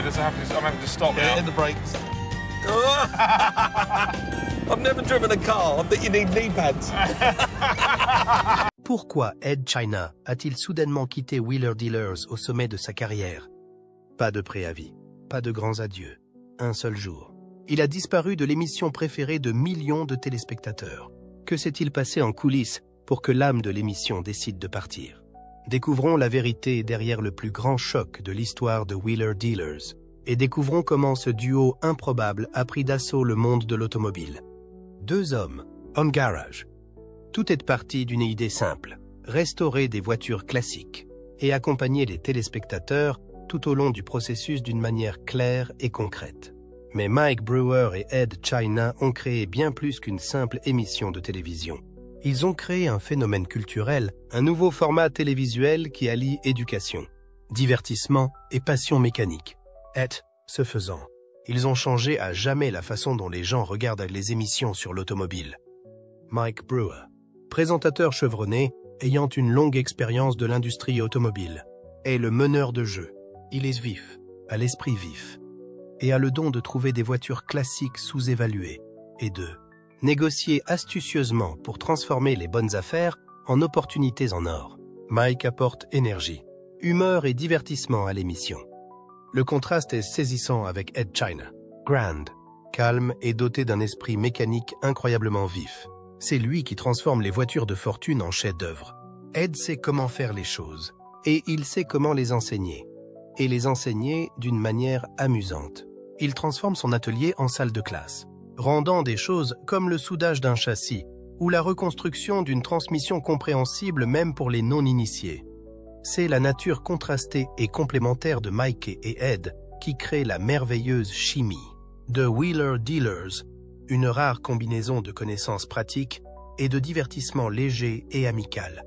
does I'm having to stop now. Hit the brakes. I've never driven a car. I think you need knee pads. Pourquoi Ed China a-t-il soudainement quitté Wheeler Dealers au sommet de sa carrière? Pas de préavis, pas de grands adieux, un seul jour. Il a disparu de l'émission préférée de millions de téléspectateurs. Que s'est-il passé en coulisses pour que l'âme de l'émission décide de partir? Découvrons la vérité derrière le plus grand choc de l'histoire de Wheeler Dealers et découvrons comment ce duo improbable a pris d'assaut le monde de l'automobile. Deux hommes, on garage. Tout est parti d'une idée simple, restaurer des voitures classiques et accompagner les téléspectateurs tout au long du processus d'une manière claire et concrète. Mais Mike Brewer et Ed China ont créé bien plus qu'une simple émission de télévision. Ils ont créé un phénomène culturel, un nouveau format télévisuel qui allie éducation, divertissement et passion mécanique. Et, ce faisant, ils ont changé à jamais la façon dont les gens regardent les émissions sur l'automobile. Mike Brewer, présentateur chevronné, ayant une longue expérience de l'industrie automobile, est le meneur de jeu. Il est vif, a l'esprit vif, et a le don de trouver des voitures classiques sous-évaluées, et de négocier astucieusement pour transformer les bonnes affaires en opportunités en or. Mike apporte énergie, humeur et divertissement à l'émission. Le contraste est saisissant avec Ed China. Grand, calme et doté d'un esprit mécanique incroyablement vif. C'est lui qui transforme les voitures de fortune en chefs-d'œuvre. Ed sait comment faire les choses, et il sait comment les enseigner. Et les enseigner d'une manière amusante. Il transforme son atelier en salle de classe, rendant des choses comme le soudage d'un châssis ou la reconstruction d'une transmission compréhensible même pour les non-initiés. C'est la nature contrastée et complémentaire de Mike et Ed qui crée la merveilleuse chimie de Wheeler Dealers, une rare combinaison de connaissances pratiques et de divertissement léger et amical.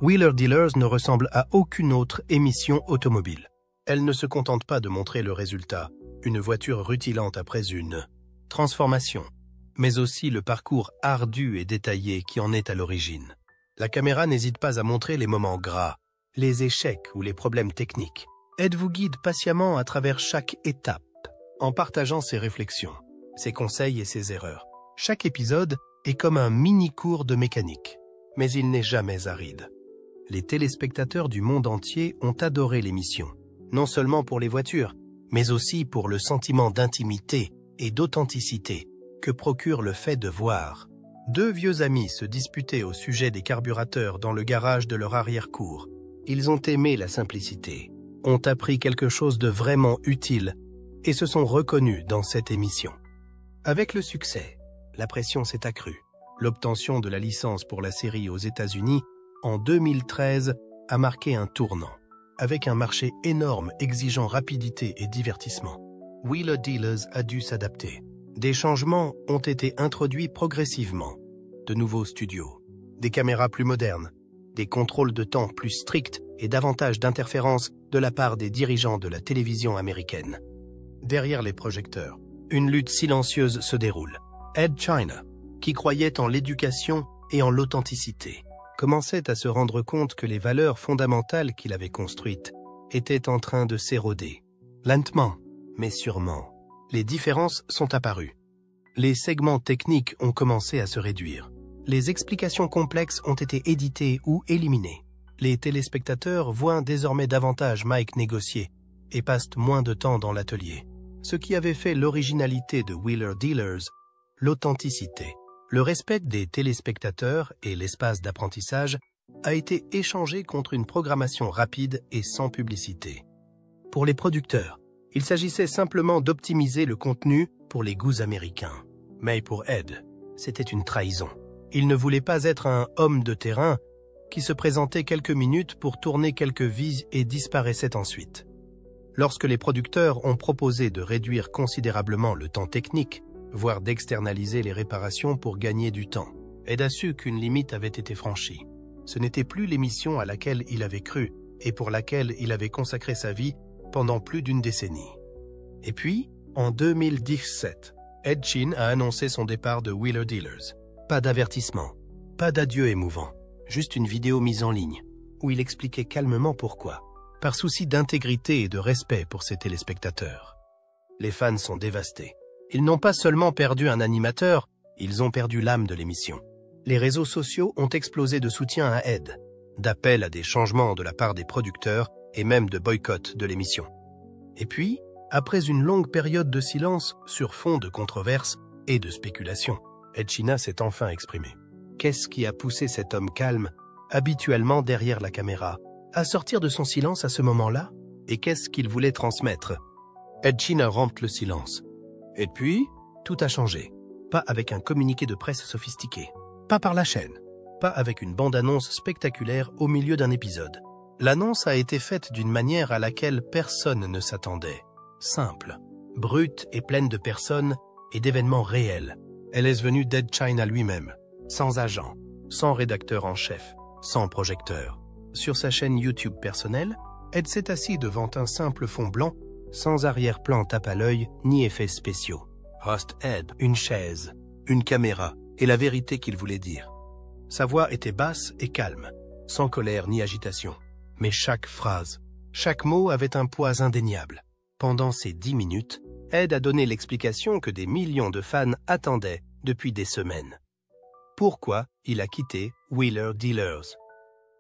Wheeler Dealers ne ressemble à aucune autre émission automobile. Elle ne se contente pas de montrer le résultat, une voiture rutilante après une transformation, mais aussi le parcours ardu et détaillé qui en est à l'origine. La caméra n'hésite pas à montrer les moments gras, les échecs ou les problèmes techniques. Ed vous guide patiemment à travers chaque étape, en partageant ses réflexions, ses conseils et ses erreurs. Chaque épisode est comme un mini-cours de mécanique, mais il n'est jamais aride. Les téléspectateurs du monde entier ont adoré l'émission, non seulement pour les voitures, mais aussi pour le sentiment d'intimité et d'authenticité que procure le fait de voir. Deux vieux amis se disputaient au sujet des carburateurs dans le garage de leur arrière-cour. Ils ont aimé la simplicité, ont appris quelque chose de vraiment utile et se sont reconnus dans cette émission. Avec le succès, la pression s'est accrue. L'obtention de la licence pour la série aux États-Unis en 2013 a marqué un tournant. Avec un marché énorme exigeant rapidité et divertissement, Wheeler Dealers a dû s'adapter. Des changements ont été introduits progressivement. De nouveaux studios, des caméras plus modernes, des contrôles de temps plus stricts et davantage d'interférences de la part des dirigeants de la télévision américaine. Derrière les projecteurs, une lutte silencieuse se déroule. Ed China, qui croyait en l'éducation et en l'authenticité, commençait à se rendre compte que les valeurs fondamentales qu'il avait construites étaient en train de s'éroder. Lentement, mais sûrement, les différences sont apparues. Les segments techniques ont commencé à se réduire. Les explications complexes ont été éditées ou éliminées. Les téléspectateurs voient désormais davantage Mike négocier et passent moins de temps dans l'atelier. Ce qui avait fait l'originalité de Wheeler Dealers, l'authenticité. Le respect des téléspectateurs et l'espace d'apprentissage a été échangé contre une programmation rapide et sans publicité. Pour les producteurs, il s'agissait simplement d'optimiser le contenu pour les goûts américains. Mais pour Ed, c'était une trahison. Il ne voulait pas être un homme de terrain qui se présentait quelques minutes pour tourner quelques vies et disparaissait ensuite. Lorsque les producteurs ont proposé de réduire considérablement le temps technique, voire d'externaliser les réparations pour gagner du temps, Ed a su qu'une limite avait été franchie. Ce n'était plus l'émission à laquelle il avait cru et pour laquelle il avait consacré sa vie pendant plus d'une décennie. Et puis, en 2017, Ed China a annoncé son départ de Wheeler Dealers. Pas d'avertissement, pas d'adieu émouvant, juste une vidéo mise en ligne, où il expliquait calmement pourquoi. par souci d'intégrité et de respect pour ses téléspectateurs. Les fans sont dévastés. Ils n'ont pas seulement perdu un animateur, ils ont perdu l'âme de l'émission. Les réseaux sociaux ont explosé de soutien à Ed, d'appels à des changements de la part des producteurs et même de boycott de l'émission. Et puis, après une longue période de silence sur fond de controverses et de spéculations, Ed Sheeran s'est enfin exprimé. Qu'est-ce qui a poussé cet homme calme, habituellement derrière la caméra, à sortir de son silence à ce moment-là? Et qu'est-ce qu'il voulait transmettre? Ed Sheeran rompt le silence. Et puis, tout a changé. Pas avec un communiqué de presse sophistiqué. Pas par la chaîne. Pas avec une bande-annonce spectaculaire au milieu d'un épisode. L'annonce a été faite d'une manière à laquelle personne ne s'attendait. Simple, brute et pleine de personnes et d'événements réels. Elle est venue d'Ed Sheeran lui-même, sans agent, sans rédacteur en chef, sans projecteur. Sur sa chaîne YouTube personnelle, Ed s'est assis devant un simple fond blanc, sans arrière-plan tape à l'œil ni effets spéciaux. Host Ed, une chaise, une caméra et la vérité qu'il voulait dire. Sa voix était basse et calme, sans colère ni agitation. Mais chaque phrase, chaque mot avait un poids indéniable. Pendant ces 10 minutes, Ed a donné l'explication que des millions de fans attendaient depuis des semaines. Pourquoi il a quitté Wheeler Dealers?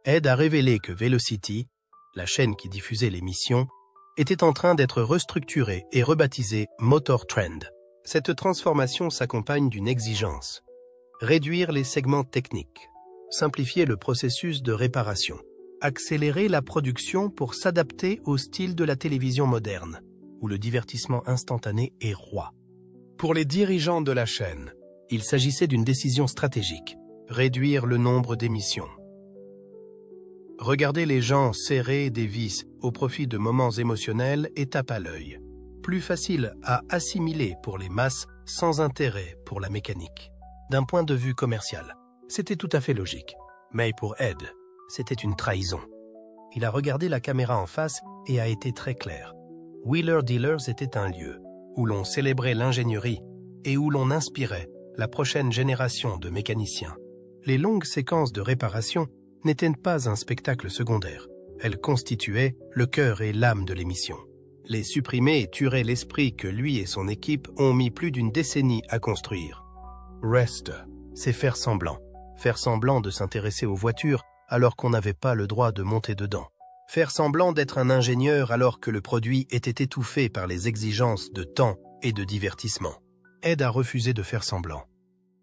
Ed a révélé que Velocity, la chaîne qui diffusait l'émission, était en train d'être restructurée et rebaptisée Motor Trend. Cette transformation s'accompagne d'une exigence. Réduire les segments techniques, simplifier le processus de réparation, accélérer la production pour s'adapter au style de la télévision moderne, où le divertissement instantané est roi. Pour les dirigeants de la chaîne, il s'agissait d'une décision stratégique, réduire le nombre d'émissions. Regarder les gens serrer des vis au profit de moments émotionnels et tape à l'œil. Plus facile à assimiler pour les masses, sans intérêt pour la mécanique. D'un point de vue commercial, c'était tout à fait logique. Mais pour Ed, c'était une trahison. Il a regardé la caméra en face et a été très clair. Wheeler Dealers était un lieu où l'on célébrait l'ingénierie et où l'on inspirait la prochaine génération de mécaniciens. Les longues séquences de réparation n'étaient pas un spectacle secondaire. Elles constituaient le cœur et l'âme de l'émission. Les supprimer tuerait l'esprit que lui et son équipe ont mis plus d'une décennie à construire. Rest, c'est faire semblant de s'intéresser aux voitures alors qu'on n'avait pas le droit de monter dedans. Faire semblant d'être un ingénieur alors que le produit était étouffé par les exigences de temps et de divertissement. Ed a refusé de faire semblant.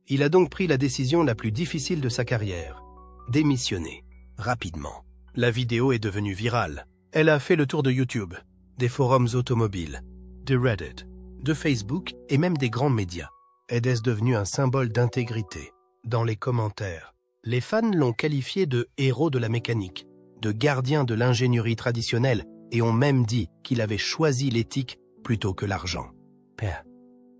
Il a donc pris la décision la plus difficile de sa carrière. Démissionner, rapidement. La vidéo est devenue virale. Elle a fait le tour de YouTube, des forums automobiles, de Reddit, de Facebook et même des grands médias. Ed est devenu un symbole d'intégrité. Dans les commentaires, les fans l'ont qualifié de héros de la mécanique, de gardien de l'ingénierie traditionnelle et ont même dit qu'il avait choisi l'éthique plutôt que l'argent.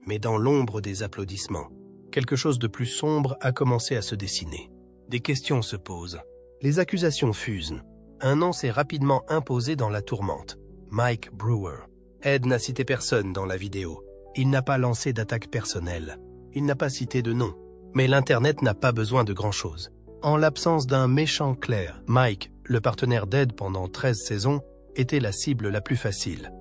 Mais dans l'ombre des applaudissements, quelque chose de plus sombre a commencé à se dessiner. Des questions se posent. Les accusations fusent. Un nom s'est rapidement imposé dans la tourmente. Mike Brewer. Ed n'a cité personne dans la vidéo. Il n'a pas lancé d'attaque personnelle. Il n'a pas cité de nom. Mais l'Internet n'a pas besoin de grand-chose. En l'absence d'un méchant clair, Mike, le partenaire d'Ed pendant 13 saisons, était la cible la plus facile.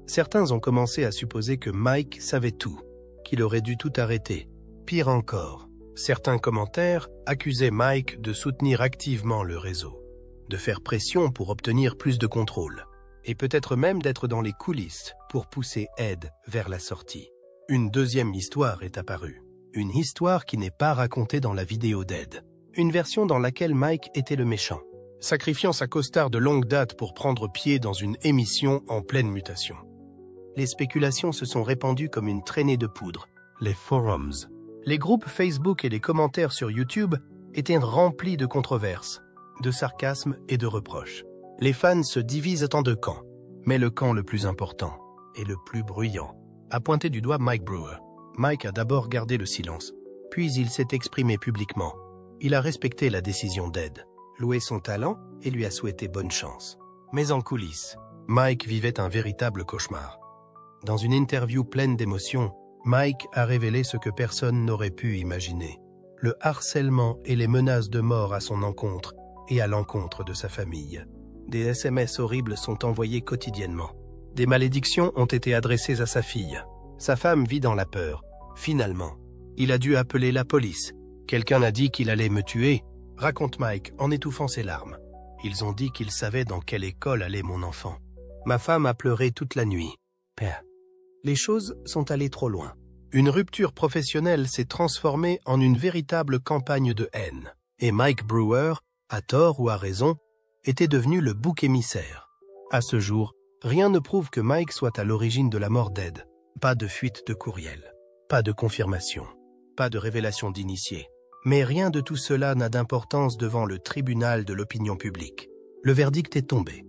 Certains ont commencé à supposer que Mike savait tout, qu'il aurait dû tout arrêter. Pire encore, certains commentaires accusaient Mike de soutenir activement le réseau, de faire pression pour obtenir plus de contrôle, et peut-être même d'être dans les coulisses pour pousser Ed vers la sortie. Une deuxième histoire est apparue. Une histoire qui n'est pas racontée dans la vidéo d'Ed. Une version dans laquelle Mike était le méchant, sacrifiant sa costard de longue date pour prendre pied dans une émission en pleine mutation. Les spéculations se sont répandues comme une traînée de poudre. Les forums, les groupes Facebook et les commentaires sur YouTube étaient remplis de controverses, de sarcasme et de reproches. Les fans se divisent en deux camps, mais le camp le plus important et le plus bruyant a pointé du doigt Mike Brewer. Mike a d'abord gardé le silence, puis il s'est exprimé publiquement. Il a respecté la décision d'Ed, loué son talent et lui a souhaité bonne chance. Mais en coulisses, Mike vivait un véritable cauchemar. Dans une interview pleine d'émotions, Mike a révélé ce que personne n'aurait pu imaginer. Le harcèlement et les menaces de mort à son encontre et à l'encontre de sa famille. Des SMS horribles sont envoyés quotidiennement. Des malédictions ont été adressées à sa fille. Sa femme vit dans la peur. Finalement, il a dû appeler la police. Quelqu'un a dit qu'il allait me tuer, raconte Mike en étouffant ses larmes. Ils ont dit qu'ils savaient dans quelle école allait mon enfant. Ma femme a pleuré toute la nuit. Père. Les choses sont allées trop loin. Une rupture professionnelle s'est transformée en une véritable campagne de haine. Et Mike Brewer, à tort ou à raison, était devenu le bouc émissaire. À ce jour, rien ne prouve que Mike soit à l'origine de la mort d'Ed. Pas de fuite de courriel, pas de confirmation, pas de révélation d'initié. Mais rien de tout cela n'a d'importance devant le tribunal de l'opinion publique. Le verdict est tombé.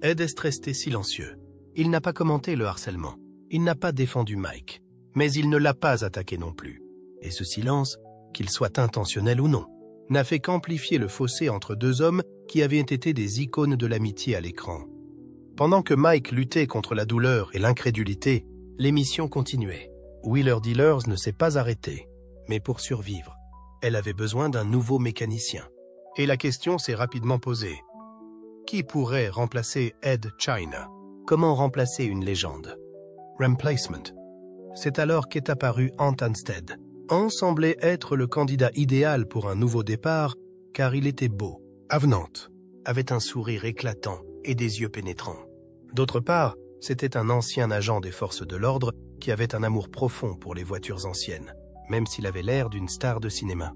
Ed est resté silencieux. Il n'a pas commenté le harcèlement. Il n'a pas défendu Mike. Mais il ne l'a pas attaqué non plus. Et ce silence, qu'il soit intentionnel ou non, n'a fait qu'amplifier le fossé entre deux hommes qui avaient été des icônes de l'amitié à l'écran. Pendant que Mike luttait contre la douleur et l'incrédulité, l'émission continuait. Wheeler Dealers ne s'est pas arrêtée. Mais pour survivre, elle avait besoin d'un nouveau mécanicien. Et la question s'est rapidement posée. Qui pourrait remplacer Ed China? Comment remplacer une légende? Replacement. C'est alors qu'est apparu Ant Anstead. Ant semblait être le candidat idéal pour un nouveau départ, car il était beau, avenant, avait un sourire éclatant et des yeux pénétrants. D'autre part, c'était un ancien agent des forces de l'ordre qui avait un amour profond pour les voitures anciennes, même s'il avait l'air d'une star de cinéma.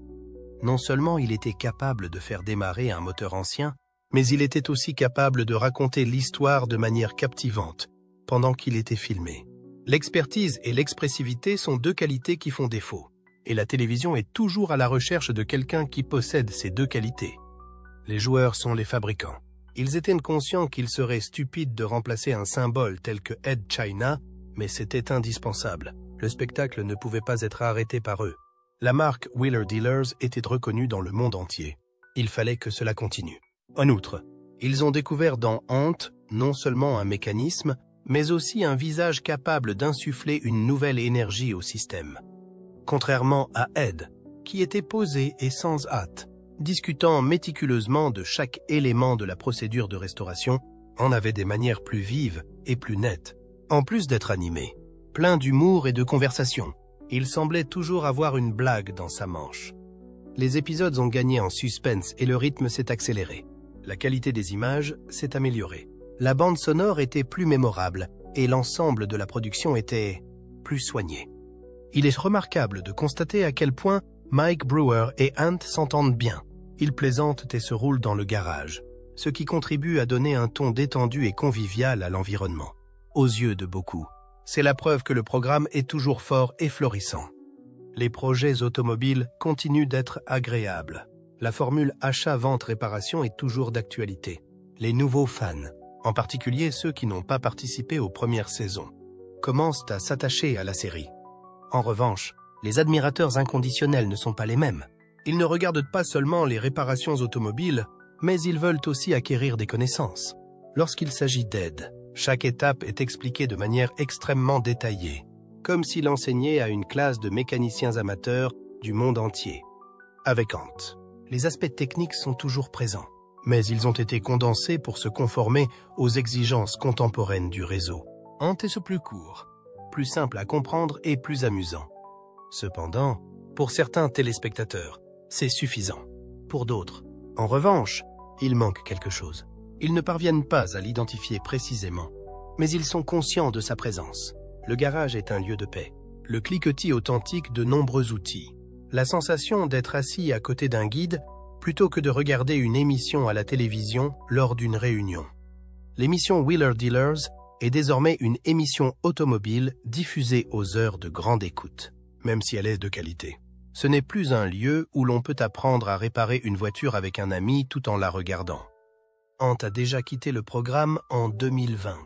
Non seulement il était capable de faire démarrer un moteur ancien, mais il était aussi capable de raconter l'histoire de manière captivante, pendant qu'il était filmé. L'expertise et l'expressivité sont deux qualités qui font défaut, et la télévision est toujours à la recherche de quelqu'un qui possède ces deux qualités. Les joueurs sont les fabricants. Ils étaient conscients qu'il serait stupide de remplacer un symbole tel que Ed China, mais c'était indispensable. Le spectacle ne pouvait pas être arrêté par eux. La marque Wheeler Dealers était reconnue dans le monde entier. Il fallait que cela continue. En outre, ils ont découvert dans Ant non seulement un mécanisme, mais aussi un visage capable d'insuffler une nouvelle énergie au système. Contrairement à Ed, qui était posé et sans hâte, discutant méticuleusement de chaque élément de la procédure de restauration, Ant avait des manières plus vives et plus nettes. En plus d'être animé, plein d'humour et de conversation, il semblait toujours avoir une blague dans sa manche. Les épisodes ont gagné en suspense et le rythme s'est accéléré. La qualité des images s'est améliorée. La bande sonore était plus mémorable et l'ensemble de la production était plus soigné. Il est remarquable de constater à quel point Mike Brewer et Ant s'entendent bien. Ils plaisantent et se roulent dans le garage, ce qui contribue à donner un ton détendu et convivial à l'environnement. Aux yeux de beaucoup, c'est la preuve que le programme est toujours fort et florissant. Les projets automobiles continuent d'être agréables. La formule achat-vente-réparation est toujours d'actualité. Les nouveaux fans, en particulier ceux qui n'ont pas participé aux premières saisons, commencent à s'attacher à la série. En revanche, les admirateurs inconditionnels ne sont pas les mêmes. Ils ne regardent pas seulement les réparations automobiles, mais ils veulent aussi acquérir des connaissances. Lorsqu'il s'agit d'Ed, chaque étape est expliquée de manière extrêmement détaillée, comme s'il enseignait à une classe de mécaniciens amateurs du monde entier. Avec Ant, les aspects techniques sont toujours présents, mais ils ont été condensés pour se conformer aux exigences contemporaines du réseau. Ant est ce plus court, plus simple à comprendre et plus amusant. Cependant, pour certains téléspectateurs, c'est suffisant. Pour d'autres, en revanche, il manque quelque chose. Ils ne parviennent pas à l'identifier précisément, mais ils sont conscients de sa présence. Le garage est un lieu de paix. Le cliquetis authentique de nombreux outils. La sensation d'être assis à côté d'un guide plutôt que de regarder une émission à la télévision lors d'une réunion. L'émission Wheeler Dealers est désormais une émission automobile diffusée aux heures de grande écoute, même si elle est de qualité. Ce n'est plus un lieu où l'on peut apprendre à réparer une voiture avec un ami tout en la regardant. Ant a déjà quitté le programme en 2020.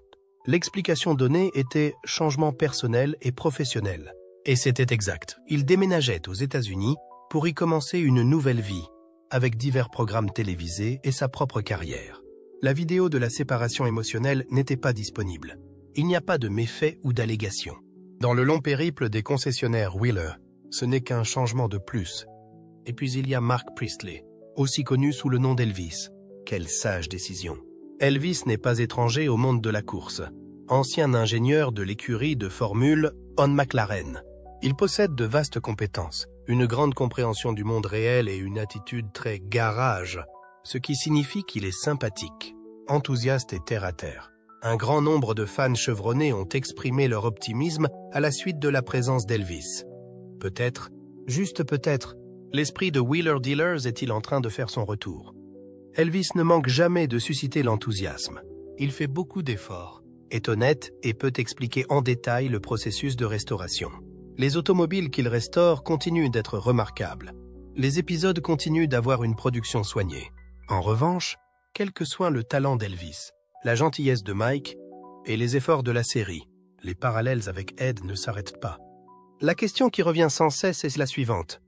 L'explication donnée était changement personnel et professionnel. Et c'était exact. Il déménageait aux États-Unis pour y commencer une nouvelle vie, avec divers programmes télévisés et sa propre carrière. La vidéo de la séparation émotionnelle n'était pas disponible. Il n'y a pas de méfaits ou d'allégations. Dans le long périple des concessionnaires Wheeler, ce n'est qu'un changement de plus. Et puis il y a Mark Priestley, aussi connu sous le nom d'Elvis. Quelle sage décision. Elvis n'est pas étranger au monde de la course. Ancien ingénieur de l'écurie de Formule On McLaren. Il possède de vastes compétences, une grande compréhension du monde réel et une attitude très garage, ce qui signifie qu'il est sympathique, enthousiaste et terre-à-terre. Un grand nombre de fans chevronnés ont exprimé leur optimisme à la suite de la présence d'Elvis. Peut-être, juste peut-être, l'esprit de Wheeler Dealers est-il en train de faire son retour. Elvis ne manque jamais de susciter l'enthousiasme. Il fait beaucoup d'efforts, est honnête et peut expliquer en détail le processus de restauration. Les automobiles qu'il restaure continuent d'être remarquables. Les épisodes continuent d'avoir une production soignée. En revanche, quel que soit le talent d'Elvis, la gentillesse de Mike et les efforts de la série, les parallèles avec Ed ne s'arrêtent pas. La question qui revient sans cesse est la suivante.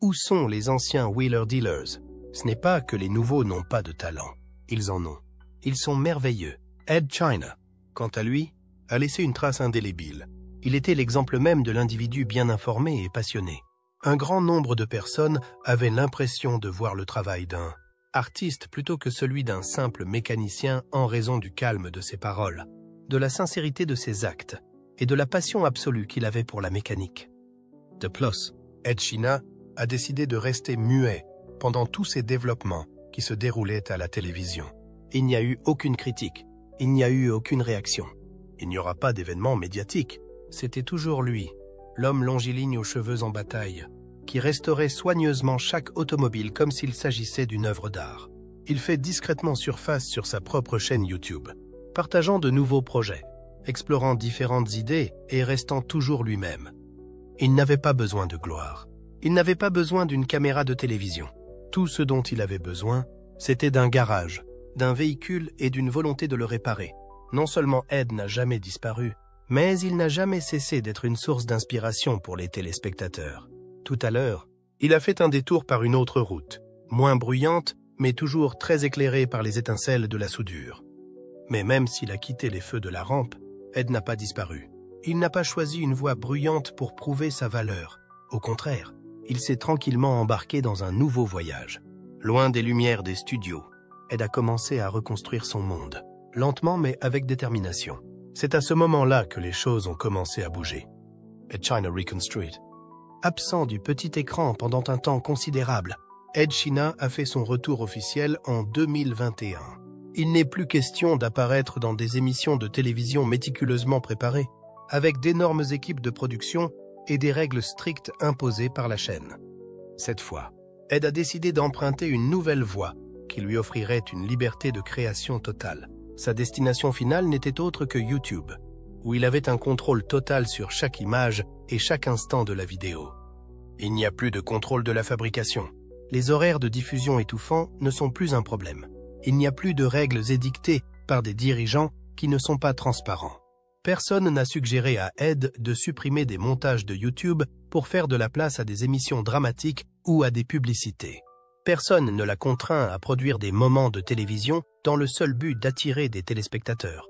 Où sont les anciens Wheeler Dealers? Ce n'est pas que les nouveaux n'ont pas de talent. Ils en ont. Ils sont merveilleux. Ed China, quant à lui, a laissé une trace indélébile. Il était l'exemple même de l'individu bien informé et passionné. Un grand nombre de personnes avaient l'impression de voir le travail d'un artiste plutôt que celui d'un simple mécanicien en raison du calme de ses paroles, de la sincérité de ses actes et de la passion absolue qu'il avait pour la mécanique. De plus, Ed China a décidé de rester muet pendant tous ces développements qui se déroulaient à la télévision. Il n'y a eu aucune critique, il n'y a eu aucune réaction. Il n'y aura pas d'événement médiatique. C'était toujours lui, l'homme longiligne aux cheveux en bataille, qui restaurait soigneusement chaque automobile comme s'il s'agissait d'une œuvre d'art. Il fait discrètement surface sur sa propre chaîne YouTube, partageant de nouveaux projets, explorant différentes idées et restant toujours lui-même. Il n'avait pas besoin de gloire. Il n'avait pas besoin d'une caméra de télévision. Tout ce dont il avait besoin, c'était d'un garage, d'un véhicule et d'une volonté de le réparer. Non seulement Ed n'a jamais disparu, mais il n'a jamais cessé d'être une source d'inspiration pour les téléspectateurs. Tout à l'heure, il a fait un détour par une autre route, moins bruyante, mais toujours très éclairée par les étincelles de la soudure. Mais même s'il a quitté les feux de la rampe, Ed n'a pas disparu. Il n'a pas choisi une voie bruyante pour prouver sa valeur. Au contraire, il s'est tranquillement embarqué dans un nouveau voyage. Loin des lumières des studios, Ed a commencé à reconstruire son monde, lentement mais avec détermination. C'est à ce moment-là que les choses ont commencé à bouger. Ed China Reconstruct. Absent du petit écran pendant un temps considérable, Ed China a fait son retour officiel en 2021. Il n'est plus question d'apparaître dans des émissions de télévision méticuleusement préparées, avec d'énormes équipes de production et des règles strictes imposées par la chaîne. Cette fois, Ed a décidé d'emprunter une nouvelle voie qui lui offrirait une liberté de création totale. Sa destination finale n'était autre que YouTube, où il avait un contrôle total sur chaque image et chaque instant de la vidéo. Il n'y a plus de contrôle de la fabrication. Les horaires de diffusion étouffants ne sont plus un problème. Il n'y a plus de règles édictées par des dirigeants qui ne sont pas transparents. Personne n'a suggéré à Ed de supprimer des montages de YouTube pour faire de la place à des émissions dramatiques ou à des publicités. Personne ne l'a contraint à produire des moments de télévision dans le seul but d'attirer des téléspectateurs.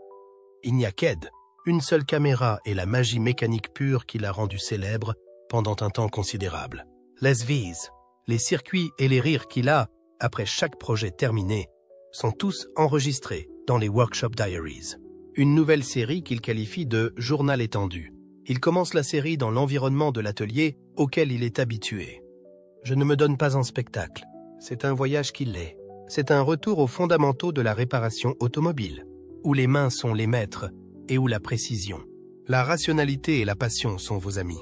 Il n'y a qu'Ed, une seule caméra et la magie mécanique pure qui l'a rendu célèbre pendant un temps considérable. Les V's, les circuits et les rires qu'il a, après chaque projet terminé, sont tous enregistrés dans les Workshop Diaries. Une nouvelle série qu'il qualifie de « journal étendu ». Il commence la série dans l'environnement de l'atelier auquel il est habitué. Je ne me donne pas en spectacle. C'est un voyage qui l'est. C'est un retour aux fondamentaux de la réparation automobile, où les mains sont les maîtres et où la précision, la rationalité et la passion sont vos amis.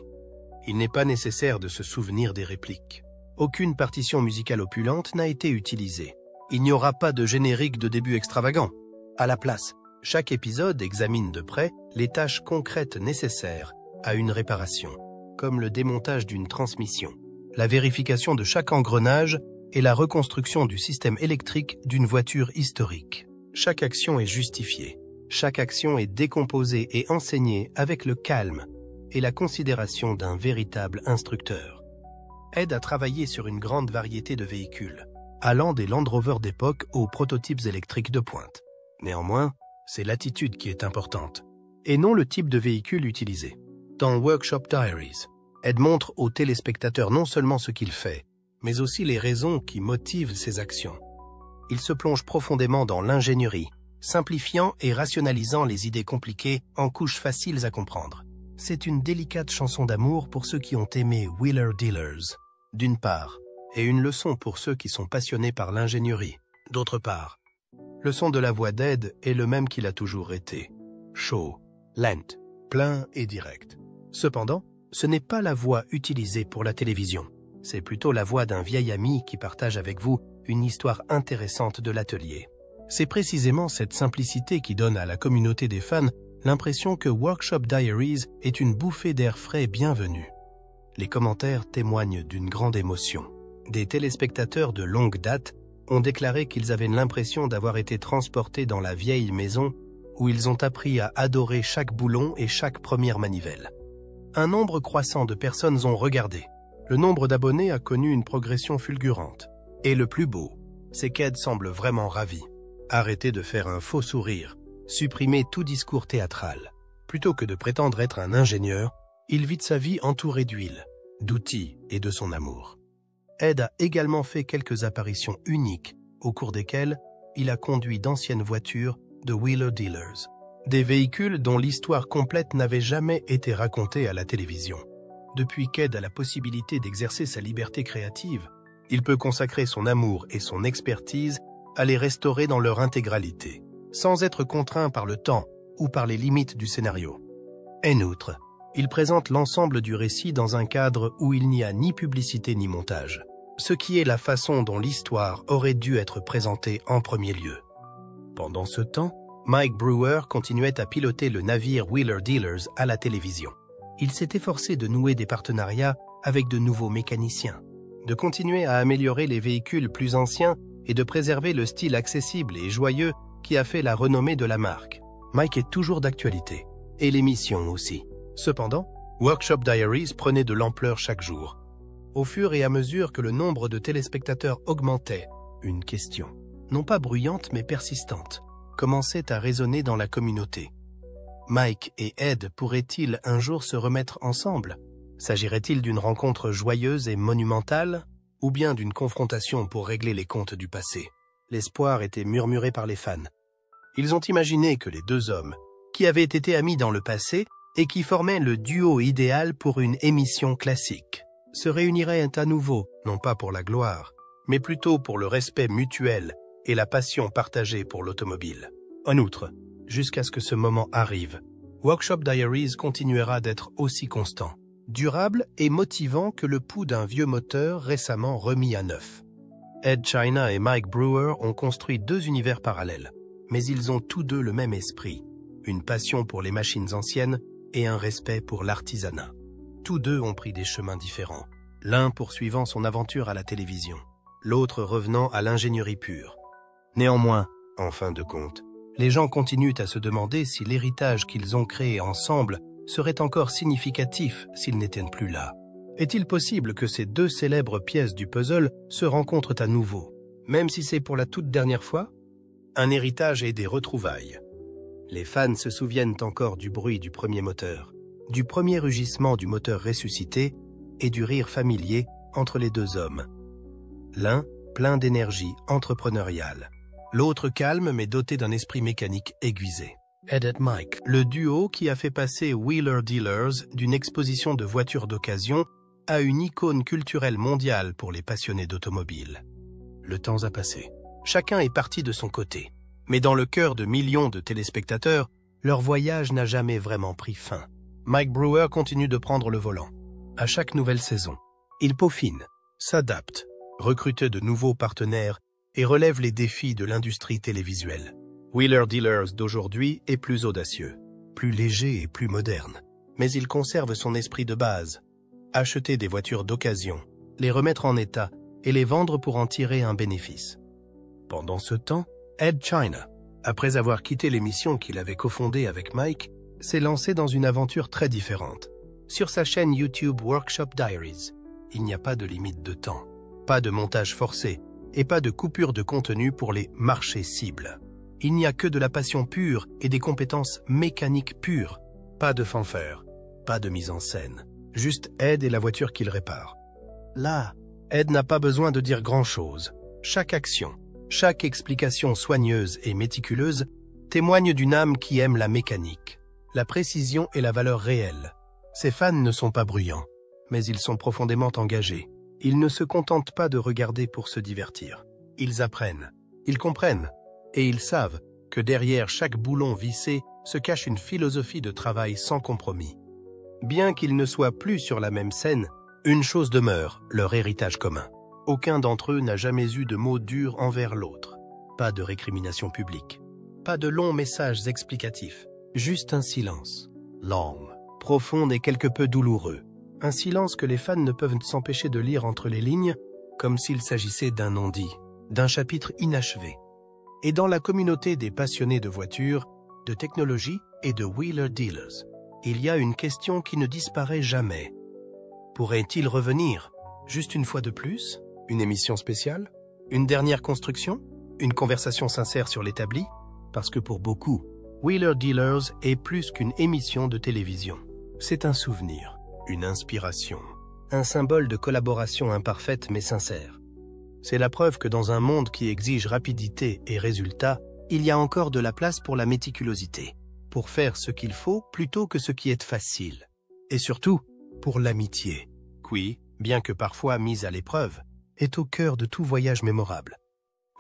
Il n'est pas nécessaire de se souvenir des répliques. Aucune partition musicale opulente n'a été utilisée. Il n'y aura pas de générique de début extravagant. À la place, chaque épisode examine de près les tâches concrètes nécessaires à une réparation, comme le démontage d'une transmission, la vérification de chaque engrenage et la reconstruction du système électrique d'une voiture historique. Chaque action est justifiée. Chaque action est décomposée et enseignée avec le calme et la considération d'un véritable instructeur. Ed a travaillé sur une grande variété de véhicules, allant des Land Rover d'époque aux prototypes électriques de pointe. Néanmoins, c'est l'attitude qui est importante, et non le type de véhicule utilisé. Dans Workshop Diaries, Ed montre aux téléspectateurs non seulement ce qu'il fait, mais aussi les raisons qui motivent ses actions. Il se plonge profondément dans l'ingénierie, simplifiant et rationalisant les idées compliquées en couches faciles à comprendre. C'est une délicate chanson d'amour pour ceux qui ont aimé Wheeler Dealers, d'une part, et une leçon pour ceux qui sont passionnés par l'ingénierie, d'autre part. Le son de la voix d'Ed est le même qu'il a toujours été. Chaud, lent, plein et direct. Cependant, ce n'est pas la voix utilisée pour la télévision. C'est plutôt la voix d'un vieil ami qui partage avec vous une histoire intéressante de l'atelier. C'est précisément cette simplicité qui donne à la communauté des fans l'impression que Workshop Diaries est une bouffée d'air frais bienvenue. Les commentaires témoignent d'une grande émotion. Des téléspectateurs de longue date ont déclaré qu'ils avaient l'impression d'avoir été transportés dans la vieille maison où ils ont appris à adorer chaque boulon et chaque première manivelle. Un nombre croissant de personnes ont regardé. Le nombre d'abonnés a connu une progression fulgurante. Et le plus beau, c'est qu'Ed semble vraiment ravi. Arrêtez de faire un faux sourire. Supprimez tout discours théâtral. Plutôt que de prétendre être un ingénieur, il vit sa vie entourée d'huile, d'outils et de son amour. Ed a également fait quelques apparitions uniques, au cours desquelles il a conduit d'anciennes voitures de Wheeler Dealers. Des véhicules dont l'histoire complète n'avait jamais été racontée à la télévision. Depuis qu'Ed a la possibilité d'exercer sa liberté créative, il peut consacrer son amour et son expertise à les restaurer dans leur intégralité, sans être contraint par le temps ou par les limites du scénario. En outre, il présente l'ensemble du récit dans un cadre où il n'y a ni publicité ni montage, ce qui est la façon dont l'histoire aurait dû être présentée en premier lieu. Pendant ce temps, Mike Brewer continuait à piloter le navire Wheeler Dealers à la télévision. Il s'est efforcé de nouer des partenariats avec de nouveaux mécaniciens, de continuer à améliorer les véhicules plus anciens et de préserver le style accessible et joyeux qui a fait la renommée de la marque. Mike est toujours d'actualité, et l'émission aussi. Cependant, Workshop Diaries prenait de l'ampleur chaque jour. Au fur et à mesure que le nombre de téléspectateurs augmentait, une question, non pas bruyante mais persistante, commençait à résonner dans la communauté. Mike et Ed pourraient-ils un jour se remettre ensemble? S'agirait-il d'une rencontre joyeuse et monumentale, ou bien d'une confrontation pour régler les comptes du passé? L'espoir était murmuré par les fans. Ils ont imaginé que les deux hommes, qui avaient été amis dans le passé et qui formaient le duo idéal pour une émission classique, se réuniraient à nouveau, non pas pour la gloire, mais plutôt pour le respect mutuel et la passion partagée pour l'automobile. En outre, jusqu'à ce que ce moment arrive, Workshop Diaries continuera d'être aussi constant, durable et motivant que le pouls d'un vieux moteur récemment remis à neuf. Ed China et Mike Brewer ont construit deux univers parallèles, mais ils ont tous deux le même esprit, une passion pour les machines anciennes et un respect pour l'artisanat. Tous deux ont pris des chemins différents, l'un poursuivant son aventure à la télévision, l'autre revenant à l'ingénierie pure. Néanmoins, en fin de compte, les gens continuent à se demander si l'héritage qu'ils ont créé ensemble serait encore significatif s'ils n'étaient plus là. Est-il possible que ces deux célèbres pièces du puzzle se rencontrent à nouveau, même si c'est pour la toute dernière fois? Un héritage et des retrouvailles. Les fans se souviennent encore du bruit du premier moteur, du premier rugissement du moteur ressuscité et du rire familier entre les deux hommes. L'un, plein d'énergie entrepreneuriale. L'autre calme mais doté d'un esprit mécanique aiguisé. Ed et Mike, le duo qui a fait passer Wheeler Dealers d'une exposition de voitures d'occasion à une icône culturelle mondiale pour les passionnés d'automobile. Le temps a passé. Chacun est parti de son côté. Mais dans le cœur de millions de téléspectateurs, leur voyage n'a jamais vraiment pris fin. Mike Brewer continue de prendre le volant. À chaque nouvelle saison, il peaufine, s'adapte, recrute de nouveaux partenaires et relève les défis de l'industrie télévisuelle. Wheeler Dealers d'aujourd'hui est plus audacieux, plus léger et plus moderne. Mais il conserve son esprit de base. Acheter des voitures d'occasion, les remettre en état et les vendre pour en tirer un bénéfice. Pendant ce temps, Ed China, après avoir quitté l'émission qu'il avait cofondée avec Mike, s'est lancé dans une aventure très différente. Sur sa chaîne YouTube Workshop Diaries, il n'y a pas de limite de temps, pas de montage forcé et pas de coupure de contenu pour les marchés cibles. Il n'y a que de la passion pure et des compétences mécaniques pures, pas de fanfare, pas de mise en scène. Juste Ed et la voiture qu'il répare. Là, Ed n'a pas besoin de dire grand-chose. Chaque action, chaque explication soigneuse et méticuleuse témoigne d'une âme qui aime la mécanique, la précision et la valeur réelle. Ses fans ne sont pas bruyants, mais ils sont profondément engagés. Ils ne se contentent pas de regarder pour se divertir. Ils apprennent, ils comprennent, et ils savent que derrière chaque boulon vissé se cache une philosophie de travail sans compromis. Bien qu'ils ne soient plus sur la même scène, une chose demeure, leur héritage commun. Aucun d'entre eux n'a jamais eu de mots durs envers l'autre. Pas de récrimination publique. Pas de longs messages explicatifs. Juste un silence. Long, profond et quelque peu douloureux. Un silence que les fans ne peuvent s'empêcher de lire entre les lignes, comme s'il s'agissait d'un non-dit, d'un chapitre inachevé. Et dans la communauté des passionnés de voitures, de technologie et de wheeler dealers, il y a une question qui ne disparaît jamais. Pourrait-il revenir? Juste une fois de plus? Une émission spéciale? Une dernière construction? Une conversation sincère sur l'établi? Parce que pour beaucoup, Wheeler Dealers est plus qu'une émission de télévision. C'est un souvenir, une inspiration, un symbole de collaboration imparfaite mais sincère. C'est la preuve que dans un monde qui exige rapidité et résultat, il y a encore de la place pour la méticulosité, pour faire ce qu'il faut plutôt que ce qui est facile. Et surtout, pour l'amitié, qui, bien que parfois mise à l'épreuve, est au cœur de tout voyage mémorable.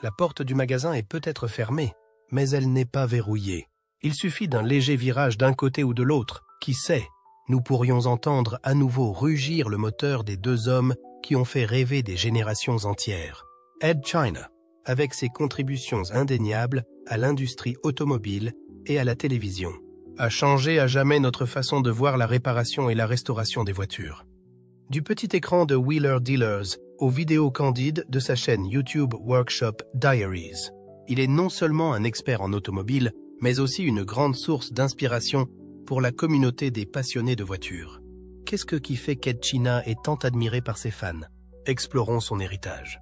La porte du magasin est peut-être fermée, mais elle n'est pas verrouillée. Il suffit d'un léger virage d'un côté ou de l'autre. Qui sait, nous pourrions entendre à nouveau rugir le moteur des deux hommes qui ont fait rêver des générations entières. Ed China, avec ses contributions indéniables à l'industrie automobile et à la télévision, a changé à jamais notre façon de voir la réparation et la restauration des voitures. Du petit écran de Wheeler Dealers aux vidéos candides de sa chaîne YouTube Workshop Diaries, il est non seulement un expert en automobile, mais aussi une grande source d'inspiration pour la communauté des passionnés de voitures. Qu'est-ce qui fait qu'Ed China est tant admiré par ses fans? Explorons son héritage.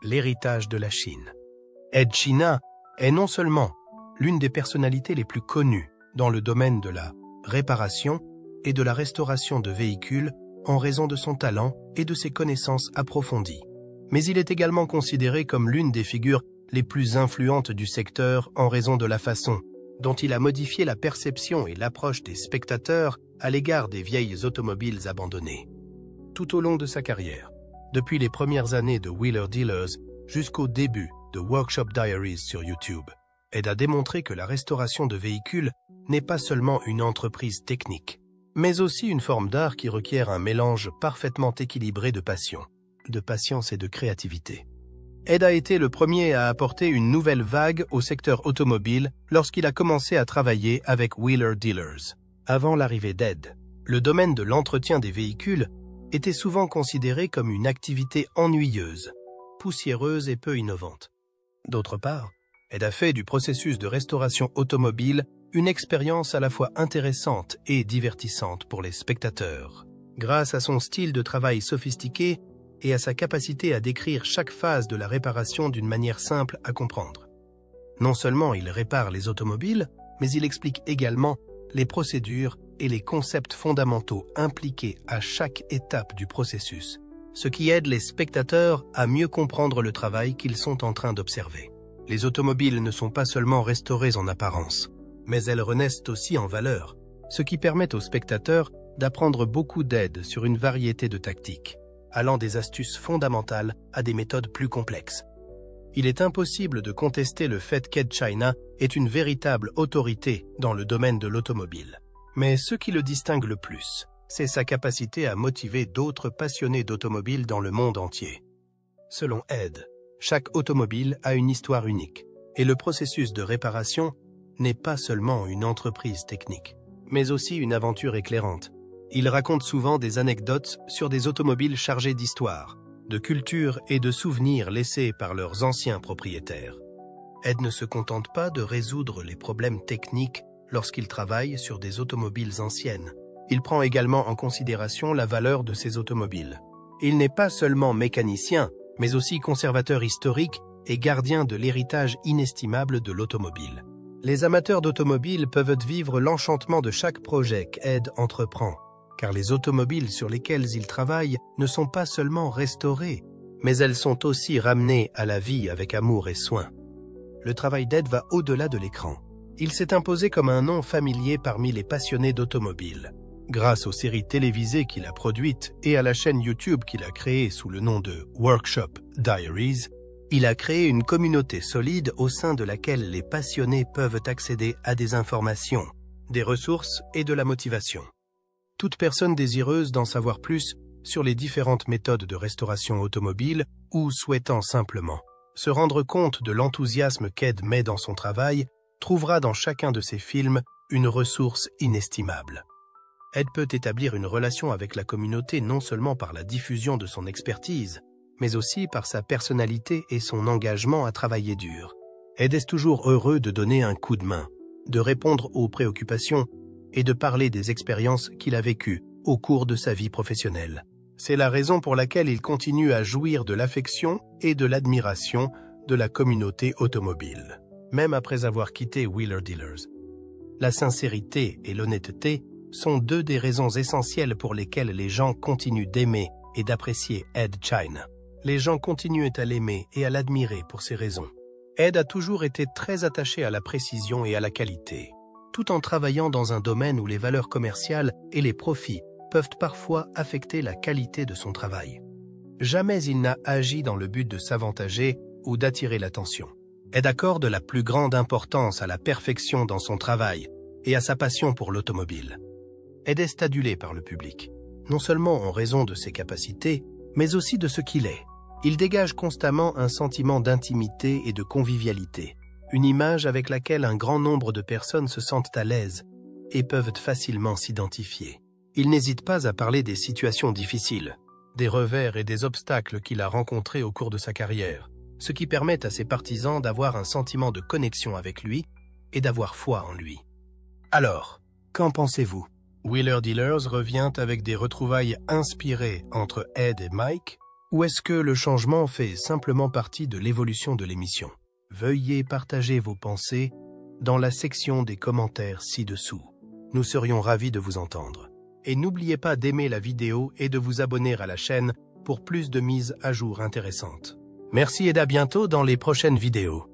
L'héritage de la Chine. Ed China est non seulement l'une des personnalités les plus connues dans le domaine de la réparation et de la restauration de véhicules en raison de son talent et de ses connaissances approfondies, mais il est également considéré comme l'une des figures les plus influentes du secteur en raison de la façon dont il a modifié la perception et l'approche des spectateurs à l'égard des vieilles automobiles abandonnées. Tout au long de sa carrière, depuis les premières années de Wheeler Dealers jusqu'au début de Workshop Diaries sur YouTube, Ed a démontré que la restauration de véhicules n'est pas seulement une entreprise technique, mais aussi une forme d'art qui requiert un mélange parfaitement équilibré de passion, de patience et de créativité. Ed a été le premier à apporter une nouvelle vague au secteur automobile lorsqu'il a commencé à travailler avec Wheeler Dealers. Avant l'arrivée d'Ed, le domaine de l'entretien des véhicules était souvent considéré comme une activité ennuyeuse, poussiéreuse et peu innovante. D'autre part, Ed a fait du processus de restauration automobile une expérience à la fois intéressante et divertissante pour les spectateurs. Grâce à son style de travail sophistiqué et à sa capacité à décrire chaque phase de la réparation d'une manière simple à comprendre. Non seulement il répare les automobiles, mais il explique également les procédures et les concepts fondamentaux impliqués à chaque étape du processus, ce qui aide les spectateurs à mieux comprendre le travail qu'ils sont en train d'observer. Les automobiles ne sont pas seulement restaurées en apparence, mais elles renaissent aussi en valeur, ce qui permet aux spectateurs d'apprendre beaucoup d'aide sur une variété de tactiques, allant des astuces fondamentales à des méthodes plus complexes. Il est impossible de contester le fait qu'Ed China est une véritable autorité dans le domaine de l'automobile. Mais ce qui le distingue le plus, c'est sa capacité à motiver d'autres passionnés d'automobile dans le monde entier. Selon Ed, chaque automobile a une histoire unique, et le processus de réparation n'est pas seulement une entreprise technique, mais aussi une aventure éclairante. Il raconte souvent des anecdotes sur des automobiles chargées d'histoire, de culture et de souvenirs laissés par leurs anciens propriétaires. Ed ne se contente pas de résoudre les problèmes techniques lorsqu'il travaille sur des automobiles anciennes. Il prend également en considération la valeur de ces automobiles. Il n'est pas seulement mécanicien, mais aussi conservateur historique et gardien de l'héritage inestimable de l'automobile. Les amateurs d'automobiles peuvent vivre l'enchantement de chaque projet qu'Ed entreprend, car les automobiles sur lesquelles il travaille ne sont pas seulement restaurées, mais elles sont aussi ramenées à la vie avec amour et soin. Le travail d'Ed va au-delà de l'écran. Il s'est imposé comme un nom familier parmi les passionnés d'automobile. Grâce aux séries télévisées qu'il a produites et à la chaîne YouTube qu'il a créée sous le nom de Workshop Diaries, il a créé une communauté solide au sein de laquelle les passionnés peuvent accéder à des informations, des ressources et de la motivation. Toute personne désireuse d'en savoir plus sur les différentes méthodes de restauration automobile ou souhaitant simplement se rendre compte de l'enthousiasme qu'Ed met dans son travail trouvera dans chacun de ses films une ressource inestimable. Ed peut établir une relation avec la communauté non seulement par la diffusion de son expertise, mais aussi par sa personnalité et son engagement à travailler dur. Ed est toujours heureux de donner un coup de main, de répondre aux préoccupations et de parler des expériences qu'il a vécues au cours de sa vie professionnelle. C'est la raison pour laquelle il continue à jouir de l'affection et de l'admiration de la communauté automobile, même après avoir quitté Wheeler Dealers. La sincérité et l'honnêteté sont deux des raisons essentielles pour lesquelles les gens continuent d'aimer et d'apprécier Ed Chine. Les gens continuent à l'aimer et à l'admirer pour ces raisons. Ed a toujours été très attaché à la précision et à la qualité, tout en travaillant dans un domaine où les valeurs commerciales et les profits peuvent parfois affecter la qualité de son travail. Jamais il n'a agi dans le but de s'avantager ou d'attirer l'attention. Ed accorde la plus grande importance à la perfection dans son travail et à sa passion pour l'automobile. Ed est adulé par le public, non seulement en raison de ses capacités, mais aussi de ce qu'il est. Il dégage constamment un sentiment d'intimité et de convivialité, une image avec laquelle un grand nombre de personnes se sentent à l'aise et peuvent facilement s'identifier. Il n'hésite pas à parler des situations difficiles, des revers et des obstacles qu'il a rencontrés au cours de sa carrière, ce qui permet à ses partisans d'avoir un sentiment de connexion avec lui et d'avoir foi en lui. Alors, qu'en pensez-vous? Wheeler Dealers revient avec des retrouvailles inspirées entre Ed et Mike, ou est-ce que le changement fait simplement partie de l'évolution de l'émission? Veuillez partager vos pensées dans la section des commentaires ci-dessous. Nous serions ravis de vous entendre. Et n'oubliez pas d'aimer la vidéo et de vous abonner à la chaîne pour plus de mises à jour intéressantes. Merci et à bientôt dans les prochaines vidéos.